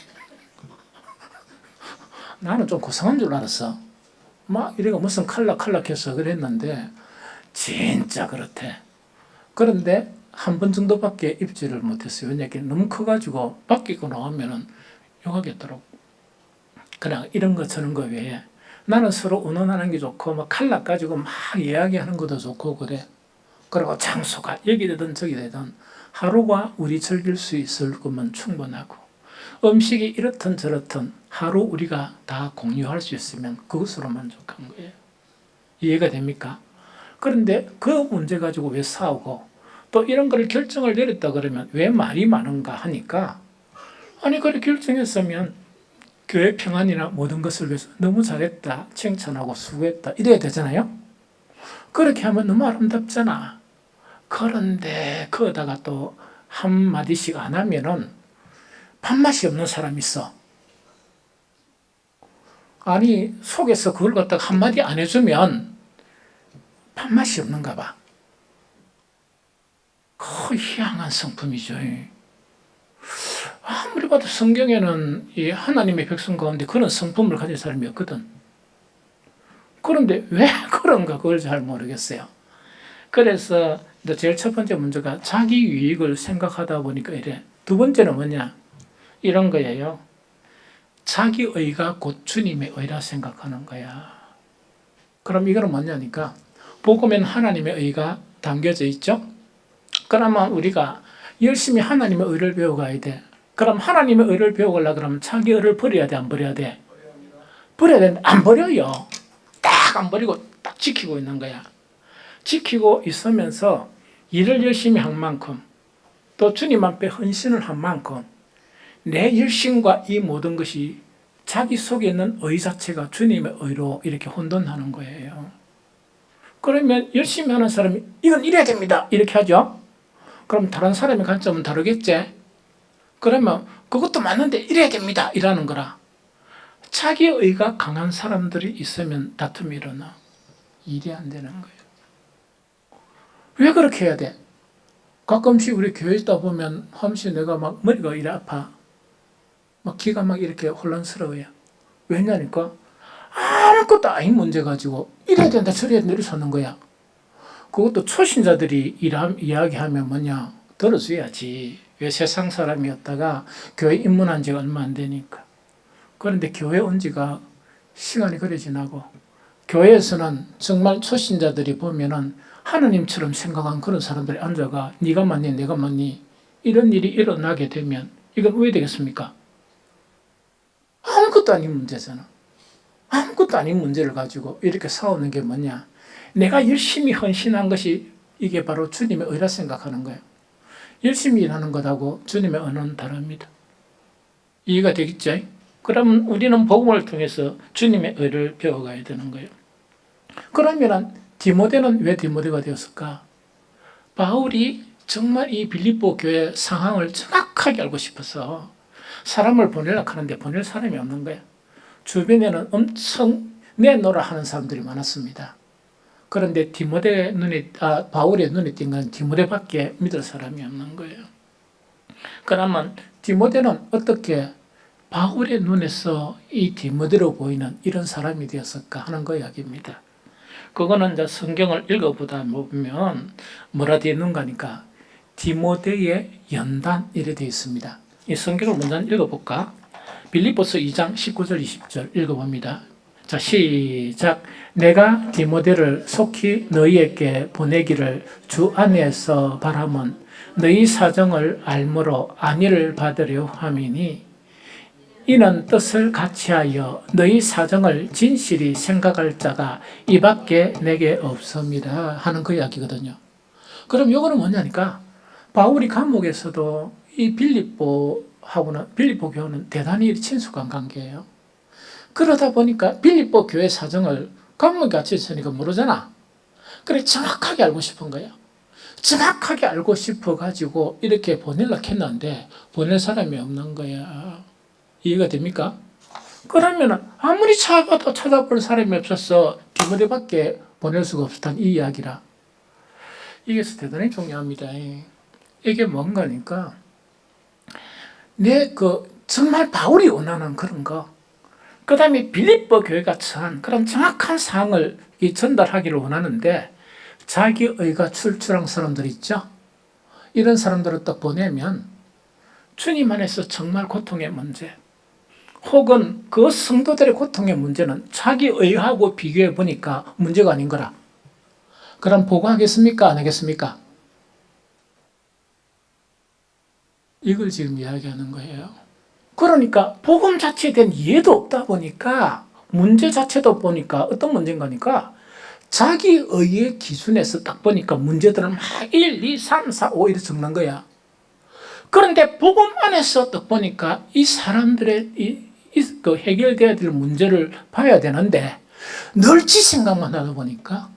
나는 좀 고상한 줄 알았어. 막 이래가 무슨 칼락칼락해서 그랬는데 진짜 그렇대. 그런데 한 번 정도밖에 입지를 못했어요. 왜냐하면 너무 커가지고 밖에 입고 나오면은 욕하겠더라고. 그냥 이런 거 저런 거 외에 나는 서로 의논하는 게 좋고 막 칼락 가지고 막 이야기하는 것도 좋고 그래. 그리고 장소가 여기 되든 저기 되든 하루가 우리 즐길 수 있을 거면 충분하고 음식이 이렇든 저렇든 하루 우리가 다 공유할 수 있으면 그것으로 만족한 거예요. 이해가 됩니까? 그런데 그 문제 가지고 왜 싸우고 또 이런 걸 결정을 내렸다 그러면 왜 말이 많은가 하니까 아니 그렇게 결정했으면 교회 평안이나 모든 것을 위해서 너무 잘했다 칭찬하고 수고했다 이래야 되잖아요. 그렇게 하면 너무 아름답잖아. 그런데 거기다가 또 한마디씩 안 하면은 밥맛이 없는 사람이 있어. 아니 속에서 그걸 갖다가 한마디 안 해주면 밥맛이 없는가 봐. 그 희한한 성품이죠. 아무리 봐도 성경에는 이 하나님의 백성 가운데 그런 성품을 가진 사람이 없거든. 그런데 왜 그런가 그걸 잘 모르겠어요. 그래서 제일 첫 번째 문제가 자기 유익을 생각하다 보니까 이래. 두 번째는 뭐냐? 이런 거예요. 자기 의가 곧 주님의 의라 생각하는 거야. 그럼 이거는 뭐냐니까 복음에는 하나님의 의가 담겨져 있죠. 그러면 우리가 열심히 하나님의 의를 배워가야 돼. 그럼 하나님의 의를 배워가려고 그러면 자기 의를 버려야 돼, 안 버려야 돼? 버려야 되는데 안 버려요. 딱 안 버리고 딱 지키고 있는 거야. 지키고 있으면서 일을 열심히 한 만큼 또 주님 앞에 헌신을 한 만큼 내 열심과 이 모든 것이 자기 속에 있는 의 자체가 주님의 의로 이렇게 혼돈하는 거예요. 그러면 열심히 하는 사람이 이건 이래야 됩니다. 이렇게 하죠. 그럼 다른 사람의 관점은 다르겠지? 그러면 그것도 맞는데 이래야 됩니다. 이라는 거라. 자기 의가 강한 사람들이 있으면 다툼이 일어나. 일이 안 되는 거예요. 왜 그렇게 해야 돼? 가끔씩 우리 교회 있다 보면 함시 내가 막 머리가 이래 아파. 막 기가 막 이렇게 혼란스러워요. 왜냐니까 아무것도 아닌 문제 가지고 이래야 된다 저래야 된다 이렇게 서는 거야. 그것도 초신자들이 이야기하면 뭐냐 들어줘야지. 왜 세상 사람이었다가 교회 입문한 지가 얼마 안 되니까. 그런데 교회 온 지가 시간이 그래 지나고 교회에서는 정말 초신자들이 보면은 하느님처럼 생각한 그런 사람들이 앉아가 네가 맞니 내가 맞니 이런 일이 일어나게 되면 이건 왜 되겠습니까? 아무것도 아닌 문제잖아. 아무것도 아닌 문제를 가지고 이렇게 싸우는 게 뭐냐. 내가 열심히 헌신한 것이 이게 바로 주님의 의라 생각하는 거예요. 열심히 일하는 것하고 주님의 의는 다릅니다. 이해가 되겠죠? 그러면 우리는 복음을 통해서 주님의 의를 배워가야 되는 거예요. 그러면 디모데는 왜 디모데가 되었을까? 바울이 정말 이 빌립보 교회 상황을 정확하게 알고 싶어서 사람을 보내려고 하는데 보낼 사람이 없는 거예요. 주변에는 엄청 내놓으라 하는 사람들이 많았습니다. 그런데 바울의 눈에 띈 건 디모데밖에 믿을 사람이 없는 거예요. 그러면 디모데는 어떻게 바울의 눈에서 이 디모데로 보이는 이런 사람이 되었을까 하는 거 이야기입니다. 그거는 이제 성경을 읽어보다 보면 뭐라 되어 있는가니까 디모데의 연단 이래 되어 있습니다. 이 성경을 먼저 읽어볼까? 빌립보서 2장 19절 20절 읽어봅니다. 자, 시작. 내가 디모데를 속히 너희에게 보내기를 주 안에서 바람은 너희 사정을 알므로 안위를 받으려 함이니 이는 뜻을 같이하여 너희 사정을 진실히 생각할 자가 이밖에 내게 없습니다 하는 그 이야기거든요. 그럼 이거는 뭐냐니까 바울이 감옥에서도 이 빌립보 교회는 대단히 친숙한 관계예요. 그러다 보니까 빌립보 교회 사정을 감옥에 갇혀 있으니까 모르잖아. 그래 정확하게 알고 싶은 거예요. 정확하게 알고 싶어가지고 이렇게 보내려고 했는데 보낼 사람이 없는 거야. 이해가 됩니까? 그러면 아무리 찾아봐도 찾아볼 사람이 없어서 디모데밖에 보낼 수가 없었던 이 이야기라. 이게 대단히 중요합니다. 이게 뭔가니까 정말 바울이 원하는 그런 거, 그 다음에 빌립보 교회가 처한 그런 정확한 사항을 전달하기를 원하는데 자기 의가 출출한 사람들 있죠? 이런 사람들을 딱 보내면 주님 안에서 정말 고통의 문제, 혹은 그 성도들의 고통의 문제는 자기 의하고 비교해 보니까 문제가 아닌 거라. 그럼 보고하겠습니까? 안 하겠습니까? 이걸 지금 이야기하는 거예요. 그러니까 복음 자체에 대한 이해도 없다 보니까 문제 자체도 보니까 어떤 문제인가니까 자기 의의 기준에서 딱 보니까 문제들은 막 1, 2, 3, 4, 5 이렇게 적는 거야. 그런데 복음 안에서 딱 보니까 이 사람들의 그 해결돼야 될 문제를 봐야 되는데 늘 지 생각만 하다 보니까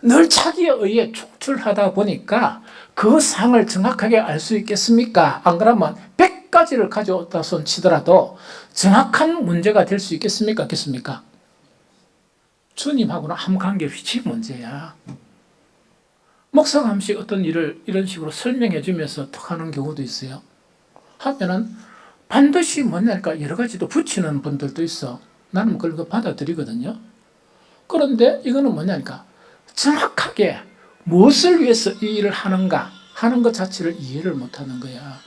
늘 자기의 의에 촉출하다 보니까 그 상을 정확하게 알 수 있겠습니까? 안 그러면 100가지를 가져왔다 손 치더라도 정확한 문제가 될 수 있겠습니까? 없겠습니까? 주님하고는 아무 관계없이 문제야. 목사가 한 번씩 어떤 일을 이런 식으로 설명해 주면서 턱 하는 경우도 있어요. 하면은 반드시 뭐냐니까 여러 가지도 붙이는 분들도 있어. 나는 그걸 받아들이거든요. 그런데 이거는 뭐냐니까 정확하게 무엇을 위해서 이 일을 하는가 하는 것 자체를 이해를 못하는 거야.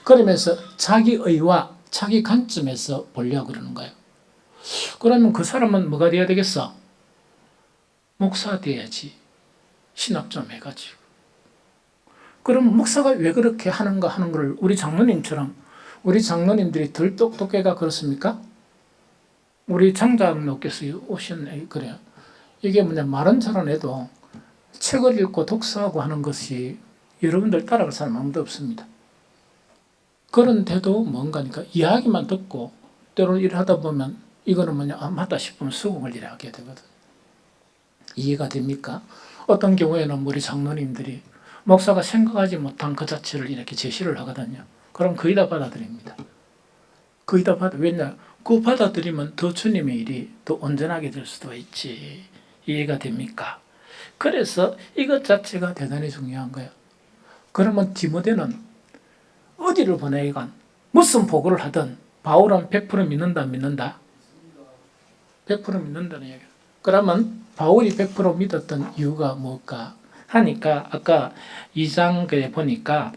그러면서 자기 의와 자기 관점에서 보려고 그러는 거예요. 그러면 그 사람은 뭐가 돼야 되겠어? 목사 돼야지. 신학 좀 해가지고. 그럼 목사가 왜 그렇게 하는가 하는 걸 우리 장로님들이 덜 똑똑해가 그렇습니까? 우리 장장로께서 오셨네. 그래요. 이게 뭐냐, 말은 잘 안 해도 책을 읽고 독서하고 하는 것이 여러분들 따라갈 사람 아무도 없습니다. 그런데도 뭔가니까 이야기만 듣고 때로는 일을 하다 보면 이거는 뭐냐, 맞다 싶으면 수긍을 일하게 되거든. 이해가 됩니까? 어떤 경우에는 우리 장로님들이 목사가 생각하지 못한 그 자체를 이렇게 제시를 하거든요. 그럼 거의 다 받아들입니다. 거의 다 왜냐? 그 받아들이면 더 주님의 일이 더 온전하게 될 수도 있지. 이해가 됩니까? 그래서 이것 자체가 대단히 중요한 거예요. 그러면 디모데는 어디를 보내건 무슨 보고를 하든 바울은 100% 믿는다, 믿는다? 100% 믿는다는 얘기예요. 그러면 바울이 100% 믿었던 이유가 뭘까 하니까 아까 2장에 보니까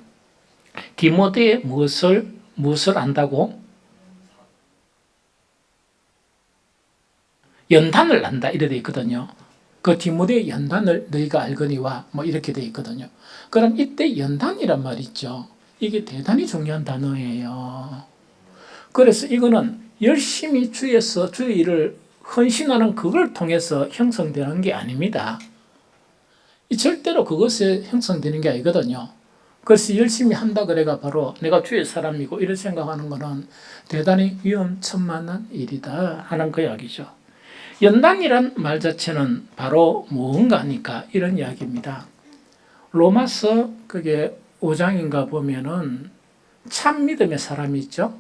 디모데의 무엇을 안다고? 연단을 안다 이래 돼 있거든요. 그 디모데의 연단을 너희가 알거니와 뭐 이렇게 돼 있거든요. 그럼 이때 연단이란 말 있죠. 이게 대단히 중요한 단어예요. 그래서 이거는 열심히 주에서 주의 일을 헌신하는 그걸 통해서 형성되는 게 아닙니다. 절대로 그것에 형성되는 게 아니거든요. 그래서 열심히 한다 그래가 바로 내가 주의 사람이고 이런 생각하는 거는 대단히 위험천만한 일이다 하는 그 이야기죠. 연단이란 말 자체는 바로 무언가 하니까 이런 이야기입니다. 로마서 그게 5장인가 보면은 참 믿음의 사람이 있죠.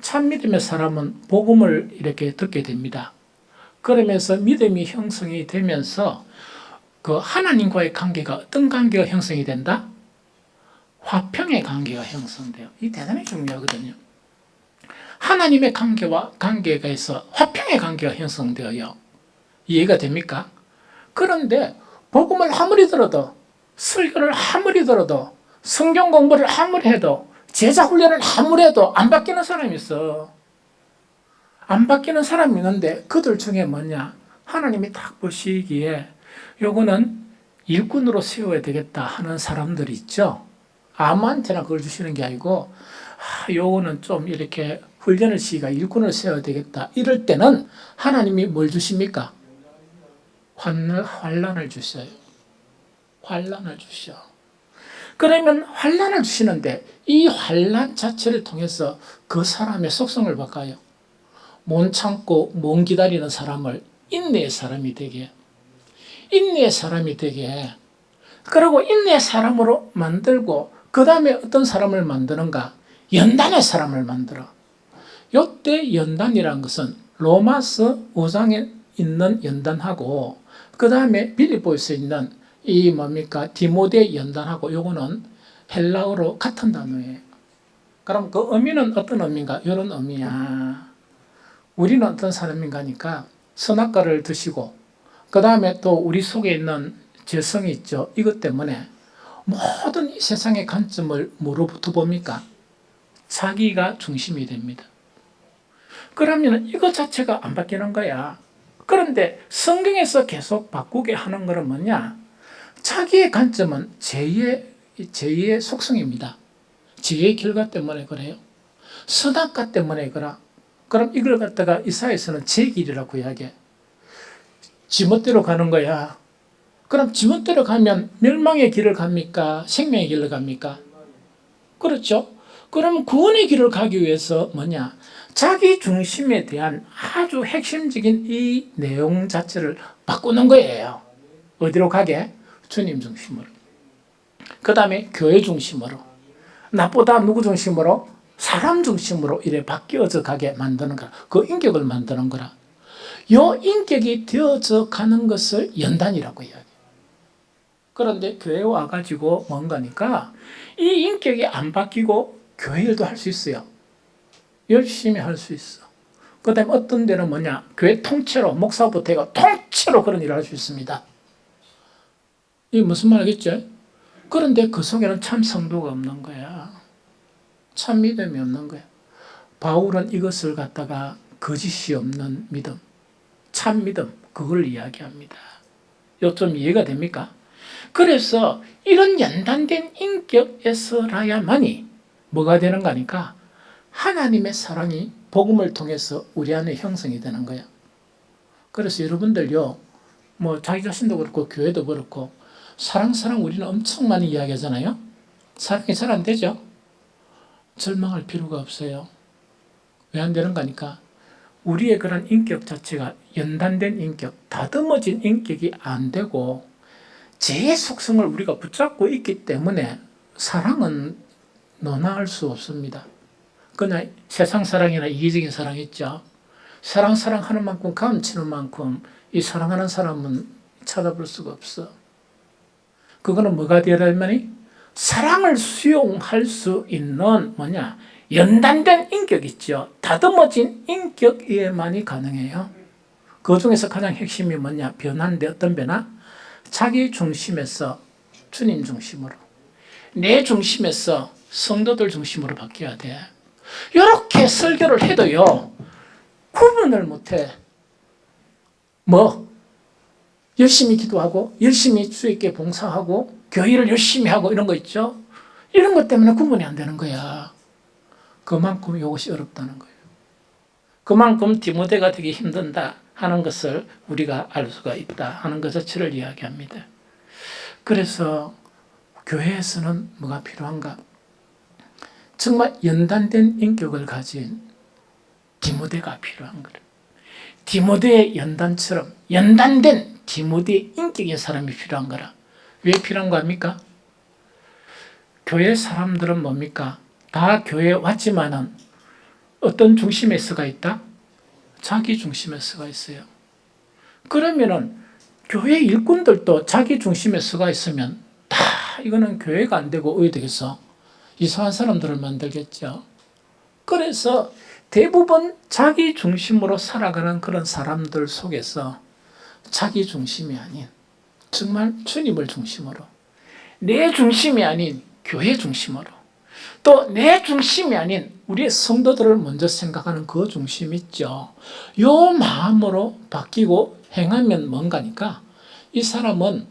참 믿음의 사람은 복음을 이렇게 듣게 됩니다. 그러면서 믿음이 형성이 되면서 그 하나님과의 관계가 어떤 관계가 형성이 된다? 화평의 관계가 형성돼요. 이 대단히 중요하거든요. 하나님의 관계와 관계에서 화평의 관계가 형성되어요. 이해가 됩니까? 그런데 복음을 아무리 들어도, 설교를 아무리 들어도, 성경 공부를 아무리 해도, 제자 훈련을 아무리 해도 안 바뀌는 사람이 있어. 안 바뀌는 사람이 있는데 그들 중에 뭐냐? 하나님이 딱 보시기에 요거는 일꾼으로 세워야 되겠다 하는 사람들이 있죠. 아무한테나 그걸 주시는 게 아니고 요거는 좀 이렇게 훈련을 시기가 일꾼을 세워야 되겠다. 이럴 때는 하나님이 뭘 주십니까? 환란을 주셔요. 환란을 주셔. 그러면 환란을 주시는데 이 환란 자체를 통해서 그 사람의 속성을 바꿔요. 못 참고 못 기다리는 사람을 인내의 사람이 되게, 인내의 사람이 되게, 그리고 인내의 사람으로 만들고 그 다음에 어떤 사람을 만드는가? 연단의 사람을 만들어. 요때 연단이라는 것은 로마서 5장에 있는 연단하고 그 다음에 빌립보에서 있는 이 뭡니까? 디모데 연단하고 요거는 헬라어로 같은 단어예요. 그럼 그 의미는 어떤 의미인가? 이런 의미야. 우리는 어떤 사람인가 하니까 선악과를 드시고 그 다음에 또 우리 속에 있는 죄성이 있죠. 이것 때문에 모든 이 세상의 관점을 뭐로부터 봅니까? 자기가 중심이 됩니다. 그러면 이것 자체가 안 바뀌는 거야. 그런데 성경에서 계속 바꾸게 하는 것은 뭐냐? 자기의 관점은 제2의 속성입니다. 제2의 결과 때문에 그래요. 선악과 때문에 그래. 그럼 이걸 갖다가 이사야에서는 제 길이라고 이야기해. 지멋대로 가는 거야. 그럼 지멋대로 가면 멸망의 길을 갑니까? 생명의 길을 갑니까? 그렇죠? 그럼 구원의 길을 가기 위해서 뭐냐? 자기 중심에 대한 아주 핵심적인 이 내용 자체를 바꾸는 거예요. 어디로 가게? 주님 중심으로. 그 다음에 교회 중심으로. 나보다 누구 중심으로? 사람 중심으로 이래 바뀌어져 가게 만드는 거라. 그 인격을 만드는 거라. 요 인격이 되어져 가는 것을 연단이라고 이야기해요. 그런데 교회에 와가지고 뭔가니까 이 인격이 안 바뀌고 교회 일도 할 수 있어요. 열심히 할 수 있어. 그 다음에 어떤 데는 뭐냐? 교회 통째로, 목사부터 해가 통째로 그런 일을 할 수 있습니다. 이게 무슨 말 알겠죠? 그런데 그 속에는 참 성도가 없는 거야. 참 믿음이 없는 거야. 바울은 이것을 갖다가 거짓이 없는 믿음, 참 믿음, 그걸 이야기합니다. 이거 좀 이해가 됩니까? 그래서 이런 연단된 인격에서라야만이 뭐가 되는 거니까 하나님의 사랑이 복음을 통해서 우리 안에 형성이 되는 거야. 그래서 여러분들요, 뭐 자기 자신도 그렇고 교회도 그렇고 사랑 우리는 엄청 많이 이야기하잖아요. 사랑이 잘 안 되죠? 절망할 필요가 없어요. 왜 안 되는 거니까 우리의 그런 인격 자체가 연단된 인격, 다듬어진 인격이 안 되고 제 속성을 우리가 붙잡고 있기 때문에 사랑은 논할 수 없습니다. 그냥 세상 사랑이나 이기적인 사랑 있죠. 사랑하는 만큼 감치는 만큼 이 사랑하는 사람은 찾아볼 수가 없어. 그거는 뭐가 되려면이 사랑을 수용할 수 있는 뭐냐? 연단된 인격 있죠. 다듬어진 인격에만이 가능해요. 그 중에서 가장 핵심이 뭐냐? 변화인데 어떤 변화? 자기 중심에서 주님 중심으로, 내 중심에서 성도들 중심으로 바뀌어야 돼. 이렇게 설교를 해도요, 구분을 못해. 열심히 기도하고, 열심히 주님께 봉사하고, 교회를 열심히 하고 이런 거 있죠? 이런 것 때문에 구분이 안 되는 거야. 그만큼 이것이 어렵다는 거예요. 그만큼 디모데가 되기 힘든다 하는 것을 우리가 알 수가 있다 하는 것 자체를 이야기합니다. 그래서 교회에서는 뭐가 필요한가? 정말 연단된 인격을 가진 디모데가 필요한 거예요. 디모데의 연단처럼 연단된 디모데의 인격의 사람이 필요한 거라. 왜 필요한 겁니까? 교회 사람들은 뭡니까? 다 교회에 왔지만은 어떤 중심에서가 있다? 자기 중심에서가 있어요. 그러면은 교회 일꾼들도 자기 중심에 서가 있으면 다 이거는 교회가 안 되고 어디 되겠어? 이상한 사람들을 만들겠죠. 그래서 대부분 자기 중심으로 살아가는 그런 사람들 속에서 자기 중심이 아닌 정말 주님을 중심으로, 내 중심이 아닌 교회 중심으로, 또 내 중심이 아닌 우리의 성도들을 먼저 생각하는 그 중심 있죠. 요 마음으로 바뀌고 행하면 뭔가니까 이 사람은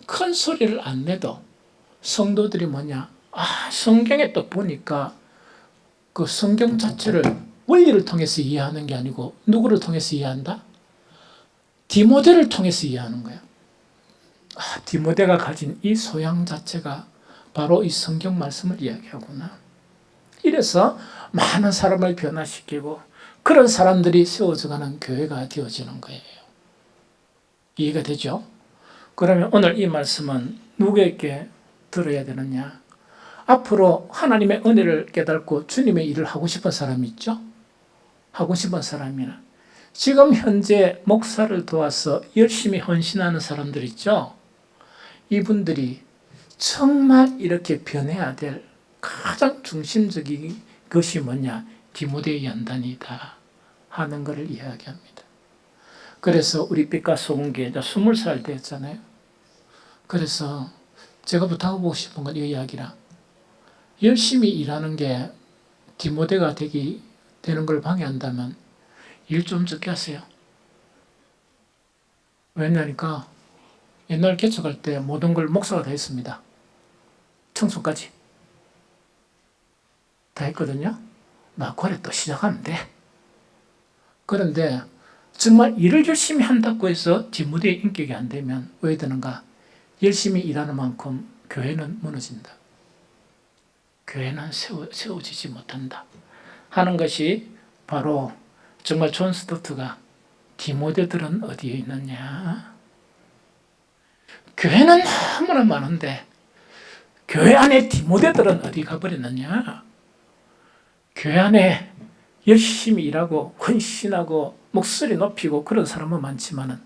큰 소리를 안 내도 성도들이 뭐냐, 성경에 또 보니까 그 성경 자체를 원리를 통해서 이해하는 게 아니고 누구를 통해서 이해한다? 디모데를 통해서 이해하는 거예요. 디모데가 가진 이 소양 자체가 바로 이 성경 말씀을 이야기하구나. 이래서 많은 사람을 변화시키고 그런 사람들이 세워져가는 교회가 되어지는 거예요. 이해가 되죠? 그러면 오늘 이 말씀은 누구에게 들어야 되느냐? 앞으로 하나님의 은혜를 깨닫고 주님의 일을 하고 싶은 사람이 있죠? 하고 싶은 사람이나 지금 현재 목사를 도와서 열심히 헌신하는 사람들 있죠? 이분들이 정말 이렇게 변해야 될 가장 중심적인 것이 뭐냐? 디모데의 연단이다 하는 것을 이야기합니다. 그래서 우리 빛과 소금교회 20살 됐잖아요. 그래서 제가 부탁하고 싶은 건 이 이야기라. 열심히 일하는 게 디모데가 되는 걸 방해한다면 일 좀 적게 하세요. 왜냐니까 옛날 개척할 때 모든 걸 목사가 다 했습니다. 청소까지 다 했거든요. 그래 또 시작하면 돼. 그런데 정말 일을 열심히 한다고 해서 디모데의 인격이 안 되면 왜 되는가? 열심히 일하는 만큼 교회는 무너진다. 교회는 세워지지 못한다 하는 것이 바로 정말 존 스토트가 디모데들은 어디에 있느냐? 교회는 너무나 많은데 교회 안에 디모데들은 어디 가버렸느냐? 교회 안에 열심히 일하고 헌신하고 목소리 높이고 그런 사람은 많지만은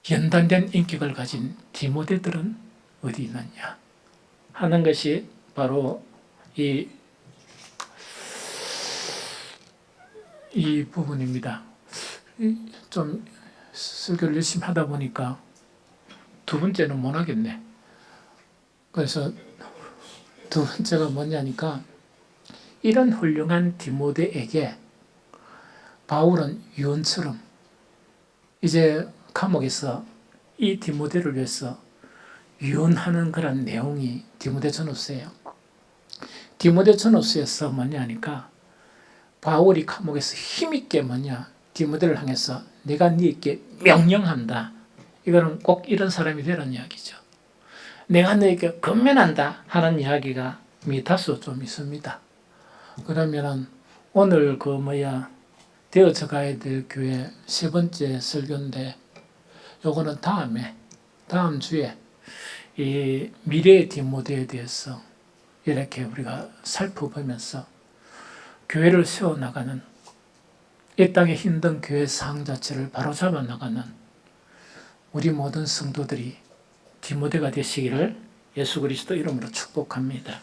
연단된 인격을 가진 디모데들은 어디 있느냐 하는 것이 바로 이 부분입니다. 좀 설교를 열심히 하다 보니까 두 번째는 못 하겠네. 그래서 두 번째가 뭐냐니까 이런 훌륭한 디모데에게 바울은 유언처럼 이제 감옥에서 이 디모데를 위해서 유언하는 그런 내용이 디모데전후서예요. 디모데전후서에서 뭐냐니까 바울이 감옥에서 힘있게 디모데를 향해서 내가 네게 명령한다. 이거는 꼭 이런 사람이 되라는 이야기죠. 내가 너에게 권면한다 하는 이야기가 다소 좀 있습니다. 그러면은 오늘 되어져 가야 될 교회 세 번째 설교인데 요거는 다음 주에 이 미래의 디모데에 대해서 이렇게 우리가 살펴보면서 교회를 세워나가는 이 땅에 힘든 교회 상황 자체를 바로잡아 나가는 우리 모든 성도들이 디모데가 되시기를 예수 그리스도 이름으로 축복합니다.